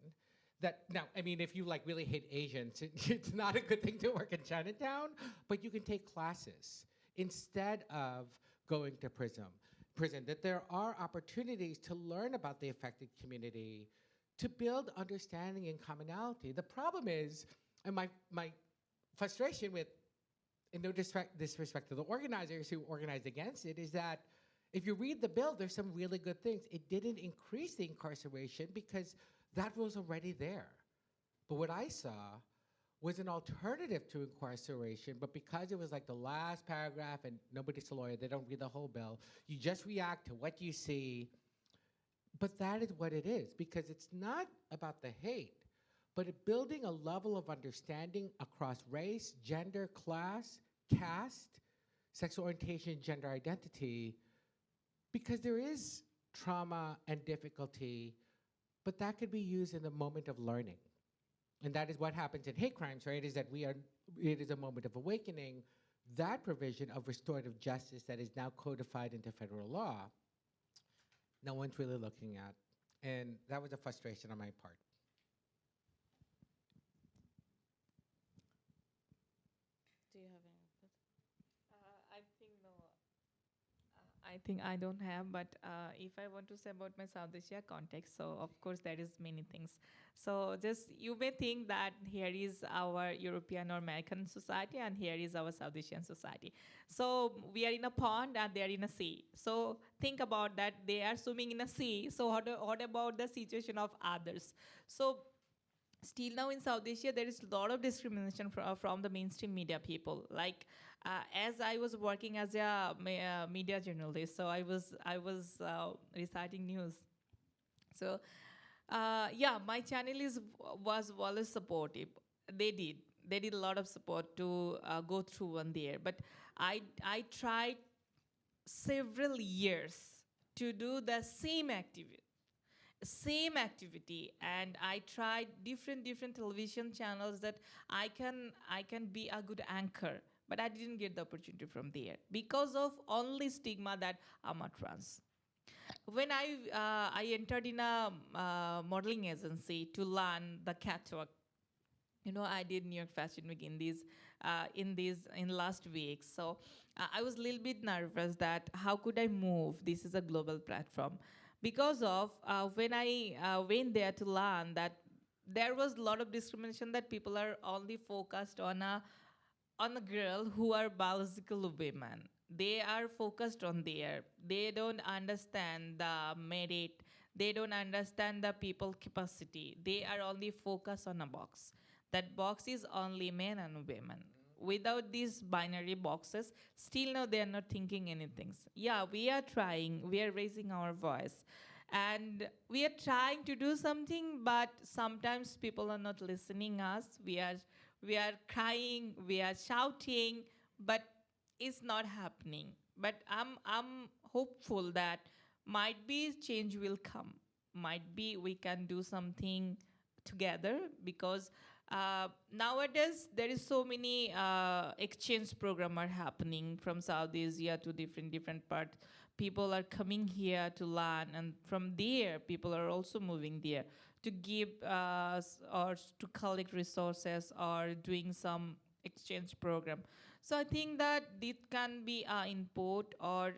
that, now, I mean, if you really hate Asians, it's not a good thing to work in Chinatown, but you can take classes instead of going to prison, that there are opportunities to learn about the affected community, to build understanding and commonality. The problem is, and my frustration with, in no disrespect to the organizers who organized against it, is that if you read the bill, there's some really good things. It didn't increase the incarceration because that was already there. But what I saw was an alternative to incarceration, but because it was like the last paragraph and nobody's a lawyer, they don't read the whole bill, you just react to what you see. But that is what it is, because it's not about the hate, but building a level of understanding across race, gender, class, caste, sexual orientation, gender identity, because there is trauma and difficulty, but that could be used in the moment of learning. And that is what happens in hate crimes, right? Is that it is a moment of awakening. That provision of restorative justice that is now codified into federal law, no one's really looking at. And that was a frustration on my part. Do you have any input? I think no. I think I don't have, but if I want to say about my South Asia context, so of course there is many things. So just you may think that here is our European or American society and here is our South Asian society. So we are in a pond and they are in a sea. So think about that, they are swimming in a sea. So what about the situation of others? So still now in South Asia, there is a lot of discrimination from the mainstream media people. Like as I was working as a media journalist, so I was reciting news. So yeah, my channel was always supportive. They did a lot of support to go through one there. But I tried several years to do the same activity, and I tried different television channels that I can be a good anchor, but I didn't get the opportunity from there because of only stigma that I'm a trans. When I entered in a modeling agency to learn the catwalk, I did New York Fashion Week in last week. So I was a little bit nervous that how could I move? This is a global platform. Because of when I went there to learn that there was a lot of discrimination, that people are only focused on a girl who are biological women. They are focused on there. They don't understand the merit. They don't understand the people capacity. They are only focused on a box. That box is only men and women. Without these binary boxes, still now they are not thinking anything. Yeah, we are trying, we are raising our voice, and we are trying to do something, but sometimes people are not listening us. We are crying, we are shouting, but it's not happening. But I'm hopeful that might be change will come. Might be we can do something together, because nowadays there is so many exchange program are happening from South Asia to different parts. People are coming here to learn, and from there people are also moving there to give or to collect resources or doing some exchange program. So I think that this can be input, or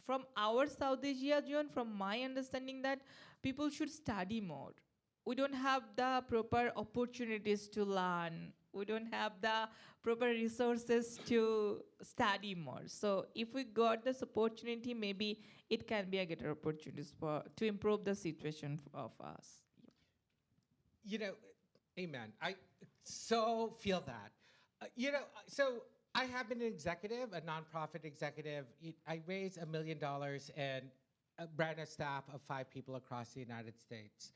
from our South Asia zone, from my understanding, that people should study more. We don't have the proper opportunities to learn. We don't have the proper resources to study more. So if we got this opportunity, maybe it can be a greater opportunity to improve the situation of us. Amen. I so feel that. So I have been an executive, a nonprofit executive. I raised $1 million and ran a staff of 5 people across the United States.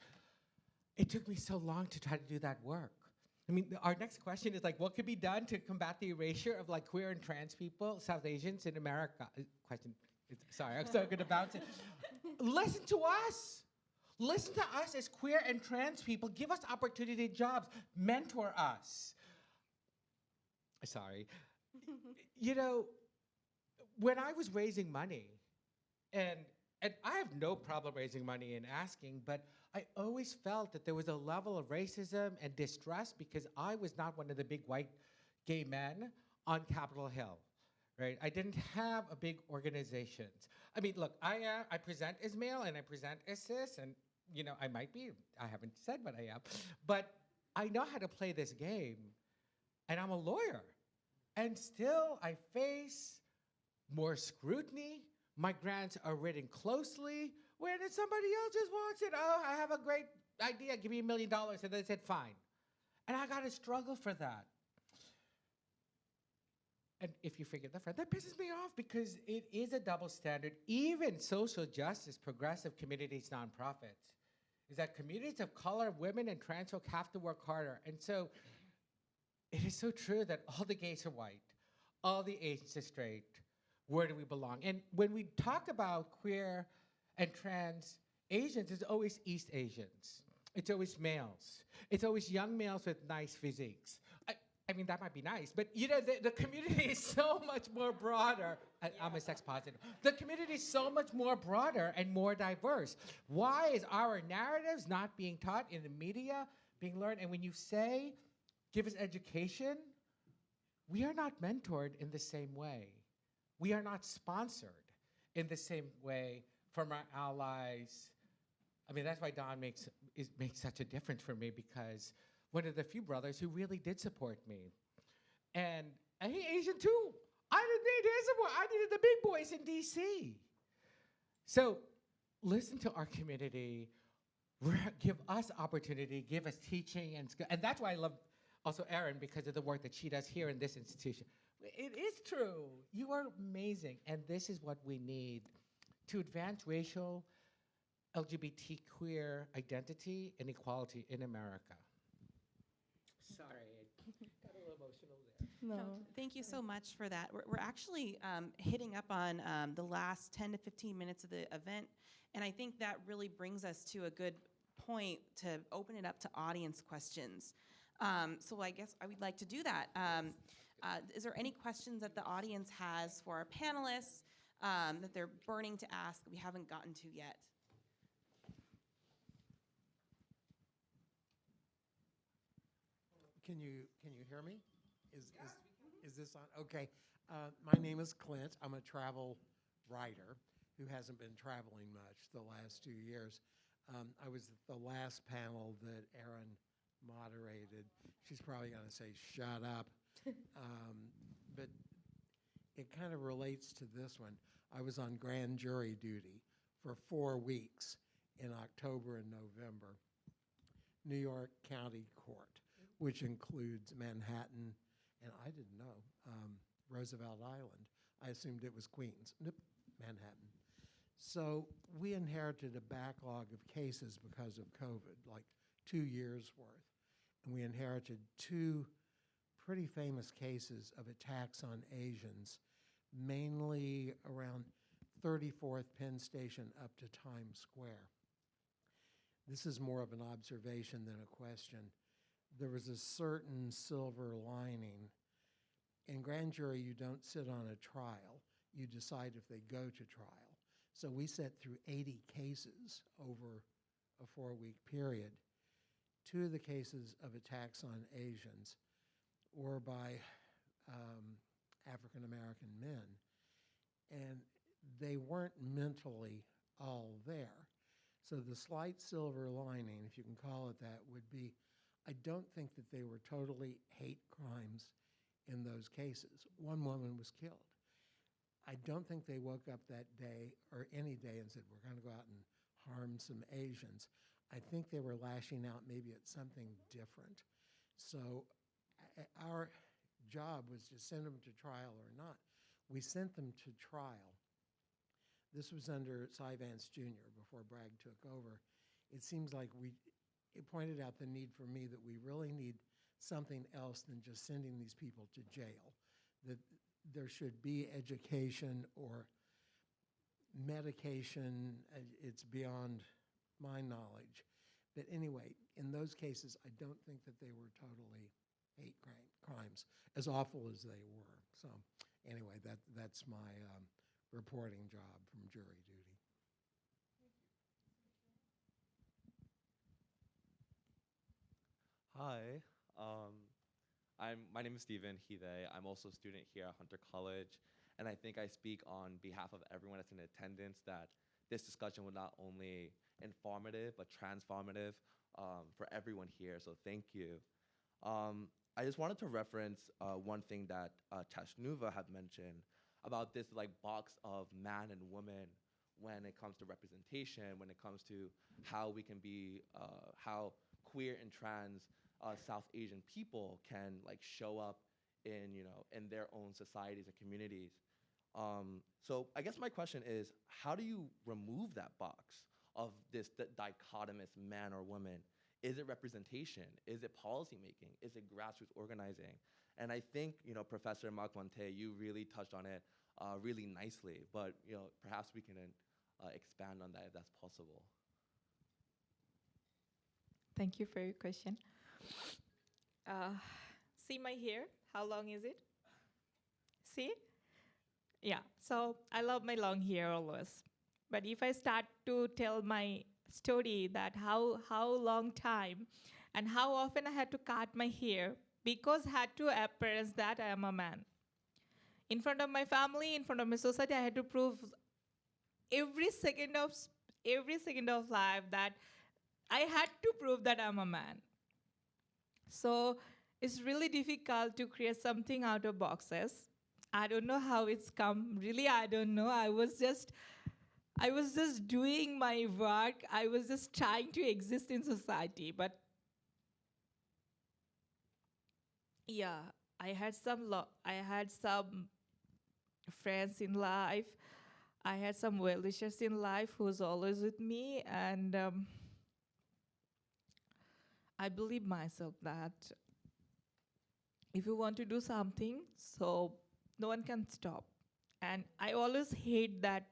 It took me so long to try to do that work. I mean, our next question is what could be done to combat the erasure of queer and trans people, South Asians in America? Sorry, I'm so going to bounce it. Listen to us. Listen to us as queer and trans people. Give us opportunity jobs. Mentor us. Sorry. When I was raising money, and I have no problem raising money and asking, but I always felt that there was a level of racism and distrust because I was not one of the big white gay men on Capitol Hill, right? I didn't have a big organizations. I mean, look, I present as male and I present as cis, and I might be, I haven't said what I am, but I know how to play this game, and I'm a lawyer. And still, I face more scrutiny. My grants are written closely. Where did somebody else just wants it? Oh, I have a great idea. Give me $1 million. And they said, fine. And I got to struggle for that. And if you forget the front, that pisses me off because it is a double standard. Even social justice, progressive communities, nonprofits, is that communities of color, women, and trans folk have to work harder. And so it is so true that all the gays are white, all the Asians are straight. Where do we belong? And when we talk about queer and trans Asians, it's always East Asians. It's always males. It's always young males with nice physiques. I mean, that might be nice, but you know, the community is so much more broader. I'm a sex positive. The community is so much more broader and more diverse. Why is our narratives not being taught in the media, being learned? And when you say, give us education, we are not mentored in the same way. We are not sponsored in the same way from our allies. I mean, that's why Don makes such a difference for me, because one of the few brothers who really did support me. And he Asian too. I didn't need his support. I needed the big boys in DC. So listen to our community, give us opportunity, give us teaching, and that's why I love also Erin, because of the work that she does here in this institution. It is true. You are amazing, and this is what we need to advance racial, LGBT queer identity and equality in America. Sorry, I got a little emotional there. No. Thank you so much for that. We're actually hitting up on the last 10 to 15 minutes of the event, and I think that really brings us to a good point to open it up to audience questions. So I guess I would like to do that. Is there any questions that the audience has for our panelists that they're burning to ask that we haven't gotten to yet? Can you hear me? Is this on? Okay. My name is Clint. I'm a travel writer who hasn't been traveling much the last 2 years. I was at the last panel that Erin moderated. She's probably going to say, shut up. But it kind of relates to this one. I was on grand jury duty for 4 weeks in October and November, New York County Court, which includes Manhattan, and I didn't know, Roosevelt Island. I assumed it was Queens. Nope, Manhattan. So we inherited a backlog of cases because of COVID, like 2 years worth. And we inherited 2 pretty famous cases of attacks on Asians, mainly around 34th Penn Station up to Times Square. This is more of an observation than a question. There was a certain silver lining. In grand jury, you don't sit on a trial. You decide if they go to trial. So we sat through 80 cases over a 4-week period. 2 of the cases of attacks on Asians were by African American men, and they weren't mentally all there. So the slight silver lining, if you can call it that, would be I don't think that they were totally hate crimes in those cases. 1 woman was killed. I don't think they woke up that day or any day and said, we're going to go out and harm some Asians. I think they were lashing out maybe at something different. So our job was to send them to trial or not. We sent them to trial. This was under Cy Vance Jr. before Bragg took over. It seems like it pointed out the need for me that we really need something else than just sending these people to jail, that there should be education or medication. It's beyond my knowledge. But anyway, in those cases, I don't think that they were totally hate crimes, as awful as they were. So anyway, that's my reporting job from jury duty. Hi, my name is Stephen Hide. I'm also a student here at Hunter College, and I think I speak on behalf of everyone that's in attendance that this discussion was not only informative but transformative for everyone here. So thank you. I just wanted to reference one thing that Chashnuva had mentioned about this like box of man and woman when it comes to representation, when it comes to how we can be, how queer and trans South Asian people can like show up in, in their own societies and communities. So I guess my question is, how do you remove that box of this dichotomous man or woman? Is it representation? Is it policy making? Is it grassroots organizing? And I think, Professor Mark-Monte, you really touched on it really nicely, but perhaps we can expand on that if that's possible. Thank you for your question. See my hair? How long is it? See? Yeah, so I love my long hair always. But if I start to tell my story that how long time and how often I had to cut my hair because I had to appearance that I am a man. In front of my family, in front of my society, I had to prove every second of life that I had to prove that I'm a man. So it's really difficult to create something out of boxes. I don't know how it's come. Really, I don't know. I was just doing my work. I was just trying to exist in society. But yeah, I had some friends in life. I had some well-wishers in life who's always with me, and I believe myself that if you want to do something, so no one can stop. And I always hate that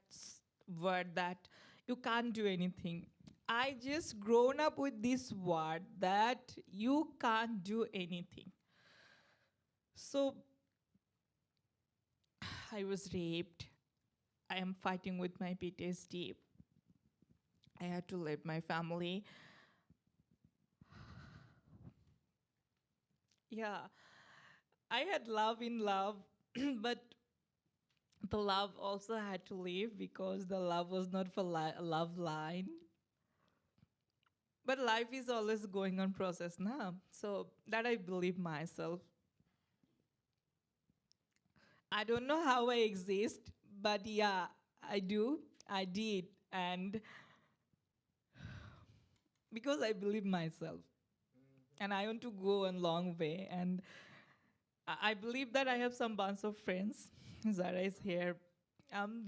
word that you can't do anything. I just grown up with this word that you can't do anything. So I was raped. I am fighting with my PTSD. I had to leave my family. Yeah, I had love in love, but the love also had to leave because the love was not for love line. But life is always going on process now. So that I believe myself. I don't know how I exist, but yeah, I do. I did. And because I believe myself. And I want to go a long way. And I believe that I have some bunch of friends. Zara is here.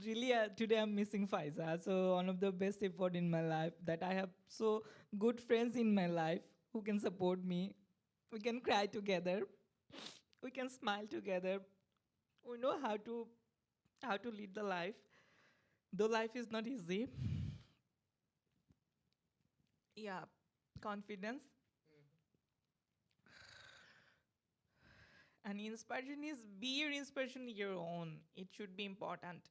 Today I'm missing Faiza. So one of the best effort in my life that I have so good friends in my life who can support me. We can cry together. We can smile together. We know how to lead the life. Though life is not easy. Yeah, confidence. And inspiration is be your inspiration your own. It should be important.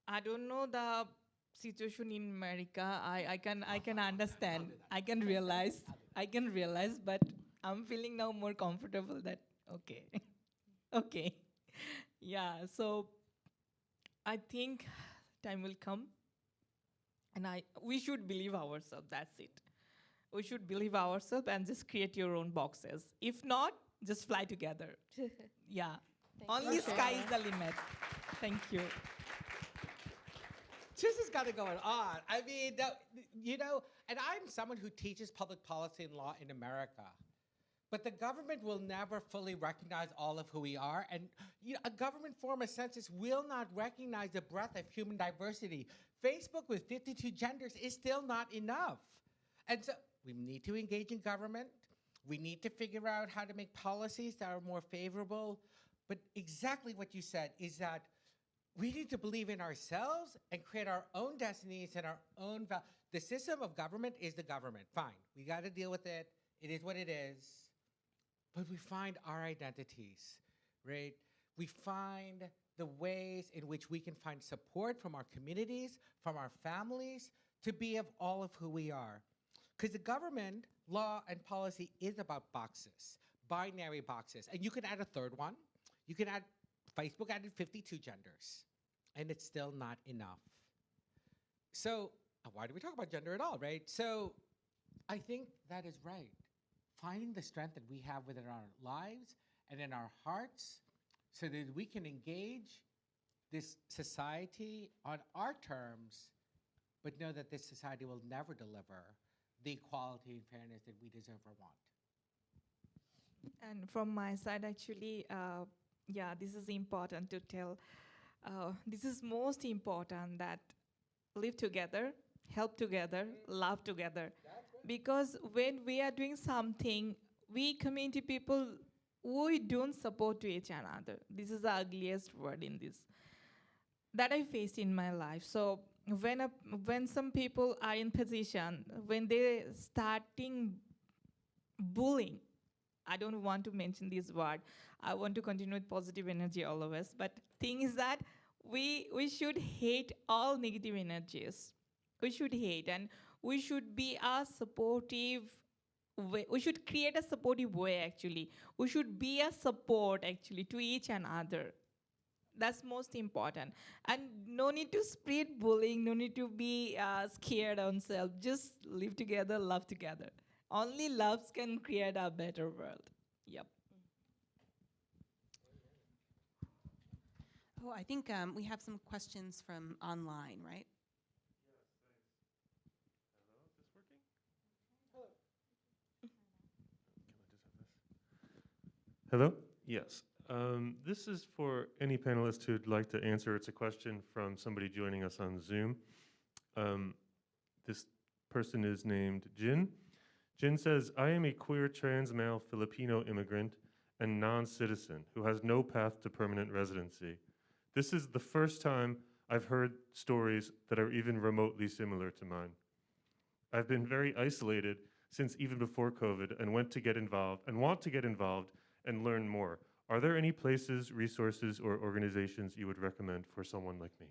I don't know the situation in America. I can understand. I can realize, but I'm feeling now more comfortable that okay. Okay. Yeah, so I think time will come and we should believe ourselves, that's it. We should believe ourselves and just create your own boxes. If not, just fly together. Yeah. Only sky is the limit. Thank you. This has got to go on. I mean, and I'm someone who teaches public policy and law in America. But the government will never fully recognize all of who we are. And a government form of census will not recognize the breadth of human diversity. Facebook with 52 genders is still not enough. And so we need to engage in government. We need to figure out how to make policies that are more favorable. But exactly what you said is that we need to believe in ourselves and create our own destinies and our own values. The system of government is the government. Fine. We got to deal with it. It is what it is. But we find our identities, right? We find the ways in which we can find support from our communities, from our families, to be of all of who we are. Because the government, law, and policy is about boxes, binary boxes. And you can add a third one. You can add, Facebook added 52 genders, and it's still not enough. So why do we talk about gender at all, right? So I think that is right. Finding the strength that we have within our lives and in our hearts so that we can engage this society on our terms, but know that this society will never deliver the equality and fairness that we deserve or want. And from my side, actually, yeah, this is important to tell. This is most important that live together, help together, love together. Because when we are doing something, we community people, we don't support to each another. This is the ugliest word in this that I faced in my life. So when some people are in position, when they starting bullying, I don't want to mention this word. I want to continue with positive energy all of us. But thing is that we should hate all negative energies. We should hate and we should be a supportive way. We should create a supportive way actually. We should be a support actually to each another. That's most important. And no need to spread bullying, no need to be scared on self. Just live together, love together. Only love can create a better world. Yep. Oh, I think we have some questions from online, right? Hello? Yes. This is for any panelist who'd like to answer. It's a question from somebody joining us on Zoom. This person is named Jin. Jin says, I am a queer trans male Filipino immigrant and non-citizen who has no path to permanent residency. This is the first time I've heard stories that are even remotely similar to mine. I've been very isolated since even before COVID and want to get involved and learn more. Are there any places, resources, or organizations you would recommend for someone like me?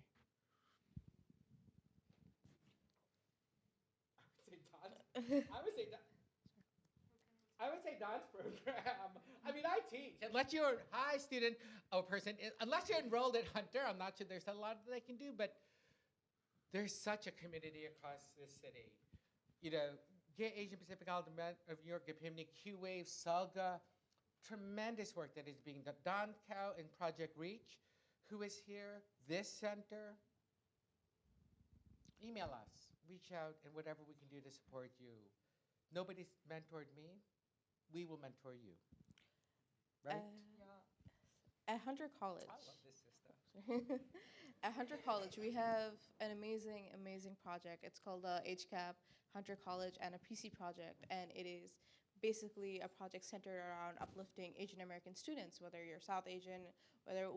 I would say dance program. I mean, I teach. Unless you're hi student or person, unless you're enrolled at Hunter, I'm not sure there's a lot that they can do. But there's such a community across this city. You know, Gay Asian Pacific Island of New York, Gipimni, Q-Wave, Salga, tremendous work that is being done. Don Cow and Project Reach, who is here, this center. Email us, reach out, and whatever we can do to support you. Nobody's mentored me. We will mentor you. Right? At Hunter College. I love this system. At Hunter College, we have an amazing, amazing project. It's called the HCAP Hunter College and a PC project, and it is basically a project centered around uplifting Asian American students, whether you're South Asian,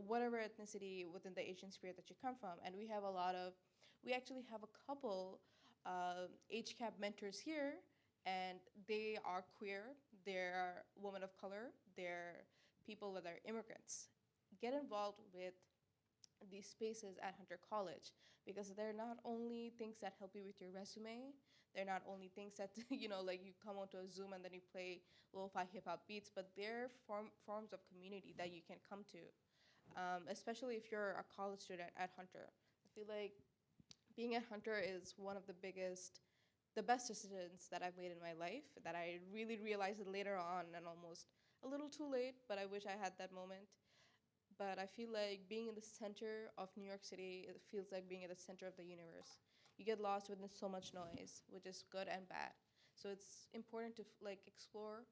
whatever ethnicity within the Asian spirit that you come from. And we actually have a couple HCAP mentors here, and they are queer, they're women of color, they're people that are immigrants. Get involved with these spaces at Hunter College because they're not only things that help you with your resume, they're not only things that, like you come onto a Zoom and then you play lo-fi hip-hop beats, but they're forms of community that you can come to, especially if you're a college student at Hunter. I feel like being at Hunter is one of the best decisions that I've made in my life, that I really realized it later on and almost a little too late, but I wish I had that moment. But I feel like being in the center of New York City, it feels like being at the center of the universe. You get lost within so much noise, which is good and bad. So it's important to explore,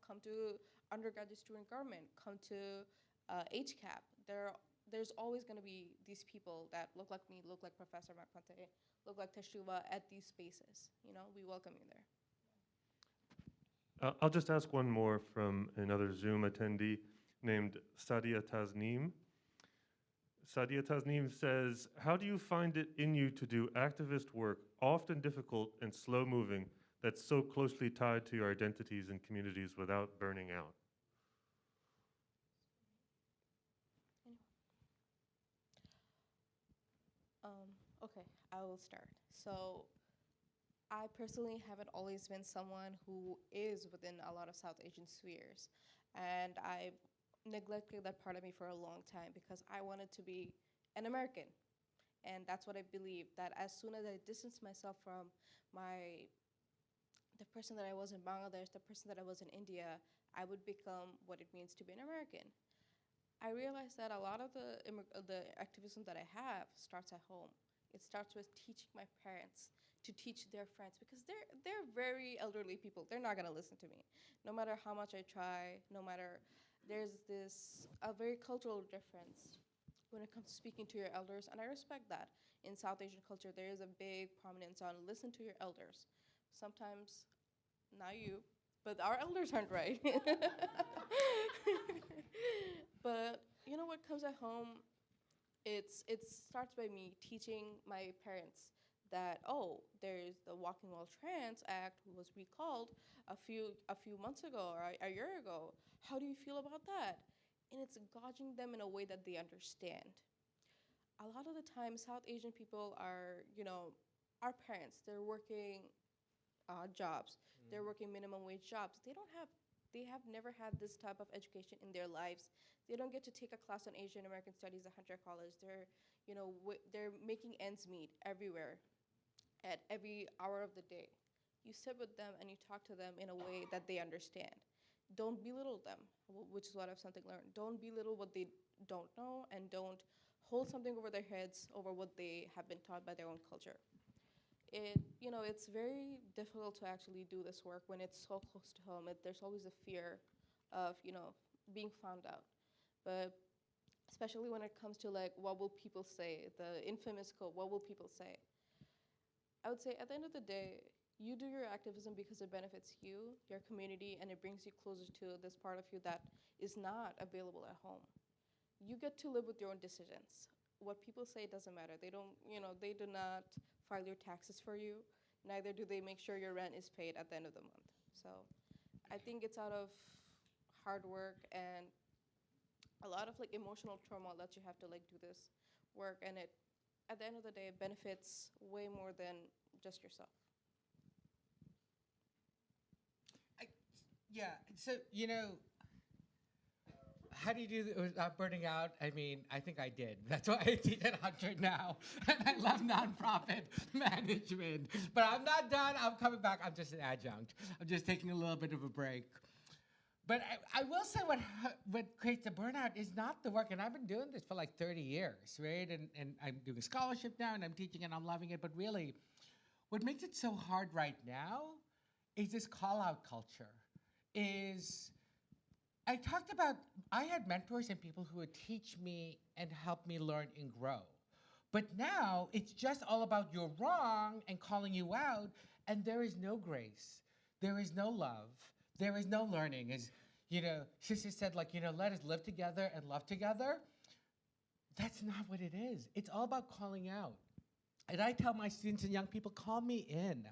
come to undergraduate student government, come to HCAP. There's always going to be these people that look like me, look like Professor McPonte, look like Teshuva at these spaces. We welcome you there. I'll just ask one more from another Zoom attendee named Sadia Tasneem. Sadia Tasneem says, how do you find it in you to do activist work, often difficult and slow-moving, that's so closely tied to your identities and communities without burning out? Okay, I will start. So I personally haven't always been someone who is within a lot of South Asian spheres. And I've neglected that part of me for a long time because I wanted to be an American. And that's what I believe, that as soon as I distance myself from the person that I was in Bangladesh, the person that I was in India, I would become what it means to be an American. I realized that a lot of the activism that I have starts at home. It starts with teaching my parents to teach their friends, because they're very elderly people. They're not gonna listen to me, no matter how much I try. No matter, there's a very cultural difference when it comes to speaking to your elders, and I respect that. In South Asian culture, there is a big prominence on listen to your elders. Sometimes, not you, but our elders aren't right. But you know what comes at home? It starts by me teaching my parents that, oh, there's the Walking While Trans Act was recalled a few months ago or a year ago. How do you feel about that? And it's gauging them in a way that they understand. A lot of the time, South Asian people are, our parents, they're working odd jobs. They're working minimum wage jobs. They have never had this type of education in their lives. They don't get to take a class on Asian American Studies at Hunter College. They're making ends meet everywhere, at every hour of the day. You sit with them and you talk to them in a way that they understand. Don't belittle them, which is what I've something learned. Don't belittle what they don't know, and don't hold something over their heads over what they have been taught by their own culture. It's very difficult to actually do this work when it's so close to home. There's always a fear of, being found out. But especially when it comes to like, what will people say? The infamous quote, what will people say? I would say at the end of the day, you do your activism because it benefits you, your community, and it brings you closer to this part of you that is not available at home. You get to live with your own decisions. What people say doesn't matter. They do not file your taxes for you. Neither do they make sure your rent is paid at the end of the month. So I think it's out of hard work and a lot of like emotional turmoil that you have to like do this work, and at the end of the day, it benefits way more than just yourself. Yeah, so, how do you do without burning out? I mean, I think I did. That's why I teach at Hunter now. And I love nonprofit management. But I'm not done. I'm coming back. I'm just an adjunct. I'm just taking a little bit of a break. But I will say what creates the burnout is not the work. And I've been doing this for like 30 years, right? And I'm doing scholarship now, and I'm teaching, and I'm loving it. But really, what makes it so hard right now is this call-out culture. I talked about, I had mentors and people who would teach me and help me learn and grow. But now it's just all about you're wrong and calling you out, and there is no grace. There is no love. There is no learning. As, Sister said, like, let us live together and love together. That's not what it is. It's all about calling out. And I tell my students and young people, call me in.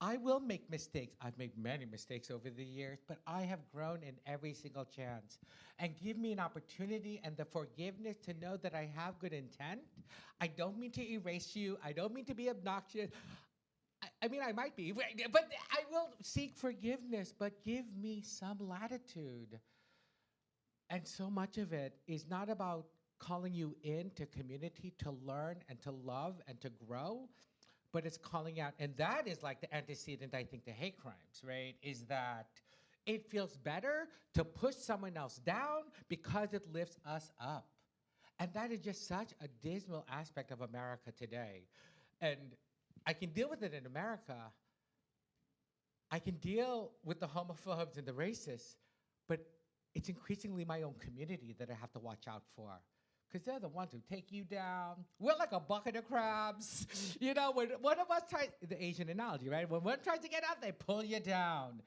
I will make mistakes. I've made many mistakes over the years, but I have grown in every single chance. And give me an opportunity and the forgiveness to know that I have good intent. I don't mean to erase you. I don't mean to be obnoxious. I mean, I might be, but I will seek forgiveness, but give me some latitude. And so much of it is not about calling you into community to learn and to love and to grow, but it's calling out. And that is like the antecedent, I think, to hate crimes, right? Is that it feels better to push someone else down because it lifts us up. And that is just such a dismal aspect of America today. And I can deal with it in America. I can deal with the homophobes and the racists, but it's increasingly my own community that I have to watch out for. Because they're the ones who take you down. We're like a bucket of crabs. When one of us tries, the Asian analogy, right? When one tries to get out, they pull you down.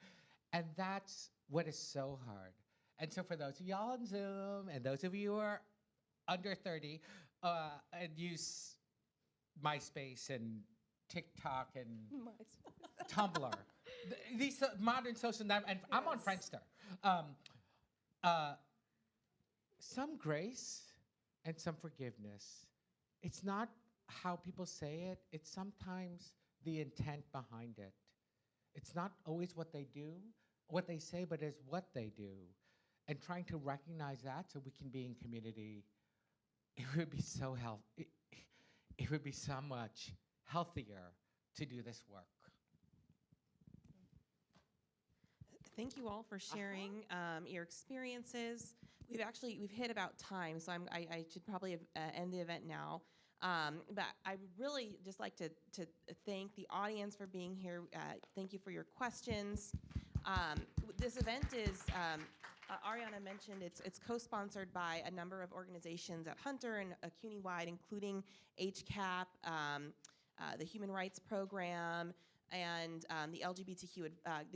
And that's what is so hard. And so for those of y'all on Zoom, and those of you who are under 30, and use MySpace and TikTok and Tumblr, these modern social networks, and I'm on Friendster. Some grace and some forgiveness. It's not how people say it, it's sometimes the intent behind it. It's not always what they do, what they say, but it's what they do. And trying to recognize that so we can be in community, it would be so healthy. It would be so much healthier to do this work. Thank you all for sharing your experiences. We've hit about time, so I should probably end the event now. But I would really just like to thank the audience for being here. Thank you for your questions. This event is, Ariana mentioned, it's co-sponsored by a number of organizations at Hunter and CUNY-wide, including HCAP, the Human Rights Program, and the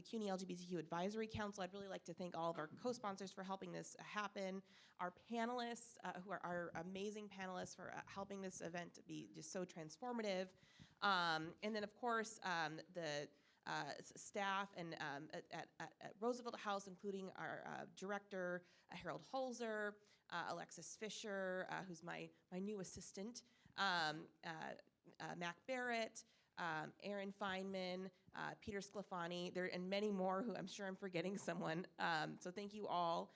CUNY LGBTQ Advisory Council. I'd really like to thank all of our co-sponsors for helping this happen, our panelists, who are our amazing panelists for helping this event to be just so transformative, and then of course the staff and at Roosevelt House, including our director, Harold Holzer, Alexis Fisher, who's my new assistant, Mac Barrett, Aaron Feynman, Peter Sclafani, and many more who I'm sure I'm forgetting someone. So thank you all.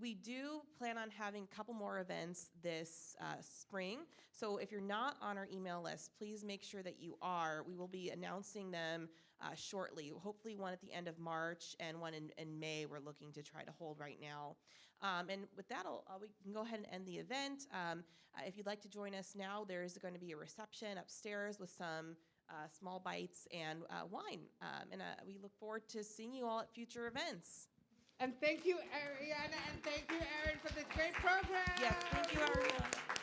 We do plan on having a couple more events this spring. So if you're not on our email list, please make sure that you are. We will be announcing them shortly. Hopefully one at the end of March and one in May we're looking to try to hold right now. And with that, we can go ahead and end the event. If you'd like to join us now, there's going to be a reception upstairs with some small bites and wine. And we look forward to seeing you all at future events. And thank you, Ariana, and thank you, Aaron, for this great program. Yes, thank you, Ariana.